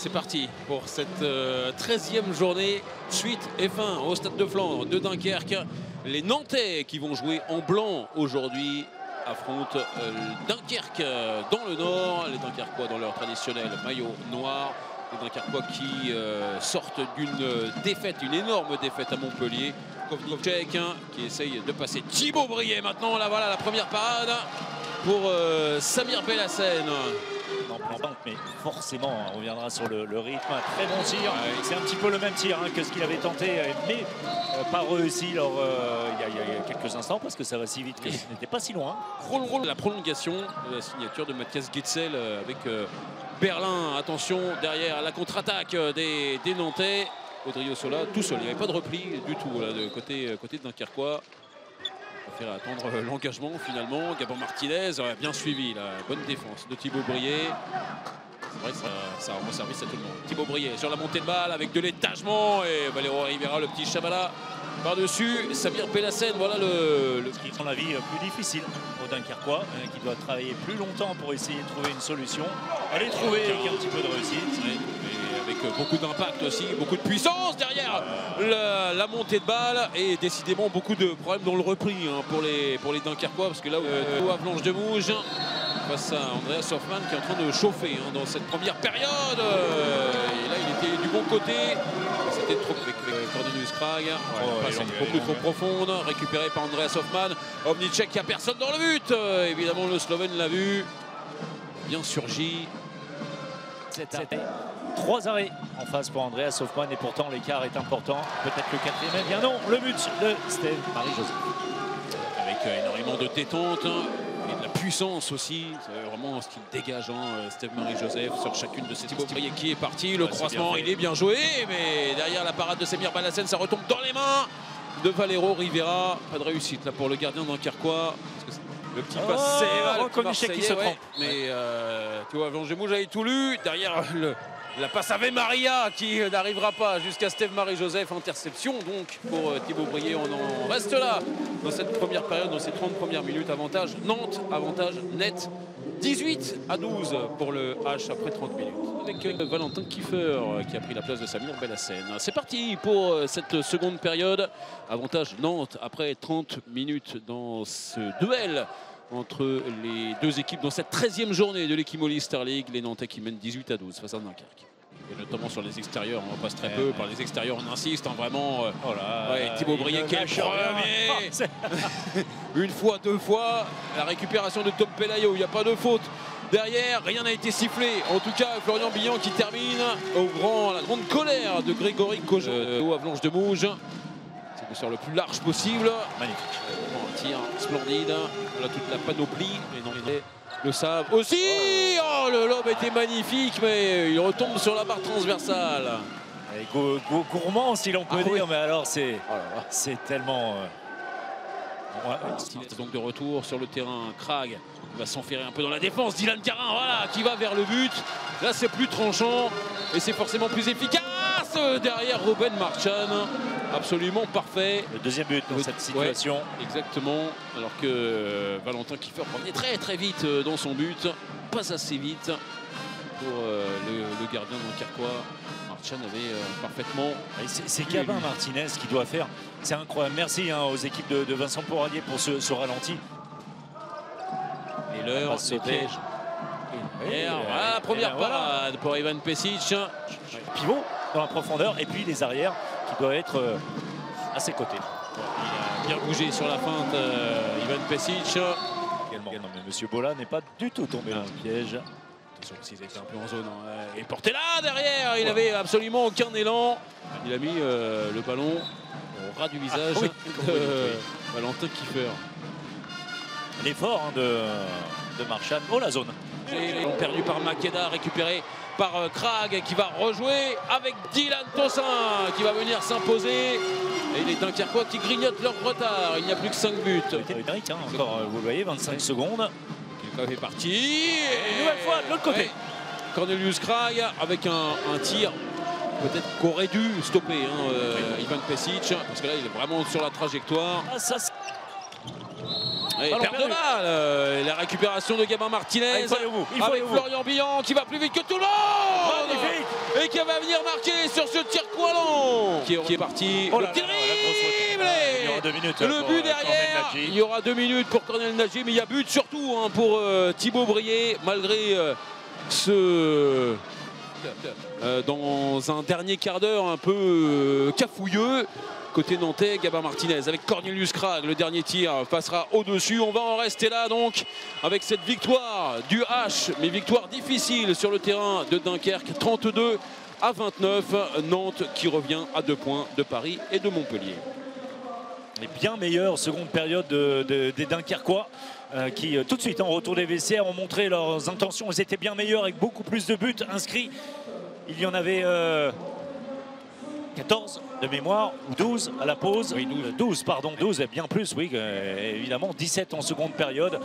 c'est parti pour cette 13e journée, suite et fin au Stade de Flandre de Dunkerque. Les Nantais qui vont jouer en blanc aujourd'hui affrontent Dunkerque dans le nord. Les Dunkerquois dans leur traditionnel maillot noir. Les Dunkerquois qui sortent d'une défaite, une énorme défaite à Montpellier. Kovnicek qui essaye de passer Thibaut Brié maintenant. Là voilà la première parade pour Samir Belhassen. Mais forcément, on reviendra sur le rythme. Un très bon tir. C'est un petit peu le même tir que ce qu'il avait tenté, mais pas réussi il y a quelques instants parce que ça va si vite que ce n'était pas si loin. La prolongation de la signature de Mathias Gitzel avec Berlin. Attention derrière la contre-attaque des Nantais. Odriozola tout seul. Il n'y avait pas de repli du tout là, de côté de Dunkerquois. On va faire attendre l'engagement finalement. Gabon Martinez bien suivi. La bonne défense de Thibaut Brié. C'est vrai que ça rend service à tout le monde. Thibaut Brié sur la montée de balle avec de l'étagement. Et Valero Rivera, le petit Chabala par-dessus. Samir Belhassen, voilà le qui rend la vie plus difficile au Dunkerquois, qui doit travailler plus longtemps pour essayer de trouver une solution. Allez trouver avec un petit peu de réussite. Avec beaucoup d'impact aussi, beaucoup de puissance derrière la montée de balle et décidément beaucoup de problèmes dans le repli pour les Dunkerquois parce que là où Avalanche de Mouges face à Andreas Hoffmann qui est en train de chauffer dans cette première période et là il était du bon côté, c'était trop avec Cornelius Krag, passe beaucoup trop profonde, récupéré par Andreas Hoffmann. Omnicek, il n'y a personne dans le but, évidemment le Slovène l'a vu, bien surgi. 3 arrêts en face pour Andreas Hoffmann et pourtant l'écart est important. Peut-être le 4e, eh bien non, le but de Steve Marie-Joseph. Avec énormément de détente et de la puissance aussi. C'est vraiment ce qu'il dégage, Steve Marie-Joseph sur chacune de ces Thibaut Brié qui est parti. Le croisement, il est bien joué, mais derrière la parade de Samir Belhassen, ça retombe dans les mains de Valero Rivera. Pas de réussite là pour le gardien d'Ankerquois. Le petit passe, c'est qui se trompe. Mais tu vois, Avalanche de Mouges avait tout lu. Derrière la passe Ave Maria qui n'arrivera pas jusqu'à Steve Marie-Joseph. Interception donc pour Thibaut Brié. On en reste là dans cette première période, dans ces 30 premières minutes. Avantage Nantes, avantage net. 18-12 pour le H après 30 minutes. Avec Valentin Kiefer qui a pris la place de Samir Belhassen. C'est parti pour cette seconde période. Avantage Nantes après 30 minutes dans ce duel entre les deux équipes dans cette 13e journée de l'Ekimoli Star League. Les Nantais qui mènent 18-12 face à Dunkerque. Et notamment sur les extérieurs, on passe très peu. Par les extérieurs, on insiste vraiment. Thibaut Brié, quel premier. Une fois, deux fois. La récupération de Tom Pelayo, il n'y a pas de faute. Derrière, rien n'a été sifflé. En tout cas, Florian Billon qui termine la grande colère de Grégory Cojon. Au Avalanche de Mouges. C'est de sur le plus large possible. Magnifique. Un tir splendide. Voilà toute la panoplie. Le savent aussi. Oh, le lob était magnifique, mais il retombe sur la barre transversale. Gourmand, si l'on peut dire, mais alors c'est tellement. Donc de retour sur le terrain, Krag va s'enferrer un peu dans la défense. Dylan Carin, voilà, qui va vers le but. Là, c'est plus tranchant et c'est forcément plus efficace. Derrière Ruben Marchand, absolument parfait. Le deuxième but dans cette situation. Exactement, alors que Valentin Kiefer revenait très très vite dans son but. Pas assez vite pour le gardien Dunkerquois. Marchand avait parfaitement... C'est Gabin Martinez qui doit faire. C'est incroyable. Merci aux équipes de Vincent Poirier pour ce ralenti. Et l'heure, c'est piège. Voilà, première parade pour Ivan Pesic. Pivot dans la profondeur et puis les arrières qui doivent être à ses côtés. Il a bien bougé sur la feinte, Ivan Pesic. Également. Non, mais Monsieur Bola n'est pas du tout tombé dans le piège. Attention s'ils étaient un peu en zone. Et porté là derrière, il n'avait absolument aucun élan. Il a mis le ballon au ras du visage de Valentin Kiefer. L'effort de Marchand. Oh, la zone. Perdu par Makeda, récupéré par Krag qui va rejouer avec Dylan Tossin qui va venir s'imposer. Et les Dunkerquois qui grignotent leur retard. Il n'y a plus que 5 buts. Encore, vous le voyez, 25 secondes. Qui est parti. Et une nouvelle fois de l'autre côté. Cornelius Krag avec un tir peut-être qu'aurait dû stopper Ivan Pesic parce que là il est vraiment sur la trajectoire. Et perte de balle, la récupération de Gabin Martinez avec Florian Billan qui va plus vite que tout le monde. Magnifique. Et qui va venir marquer sur ce tir coin long qui est parti. Le dribble. Il y aura 2 minutes. Le but derrière. Il y aura 2 minutes pour Cornel Nadji, mais il y a but surtout hein, pour Thibaut Brié malgré ce dans un dernier quart d'heure un peu cafouilleux. Côté nantais, Gabin Martinez avec Cornelius Krag, le dernier tir passera au-dessus. On va en rester là donc avec cette victoire du H, mais victoire difficile sur le terrain de Dunkerque, 32-29. Nantes qui revient à 2 points de Paris et de Montpellier. Les bien meilleure seconde période des Dunkerquois qui tout de suite en retour des vestiaires ont montré leurs intentions. Ils étaient bien meilleurs avec beaucoup plus de buts inscrits. Il y en avait 14 de mémoire, ou 12 à la pause. Oui, 12, pardon, 12, bien plus, oui, évidemment, 17 en seconde période.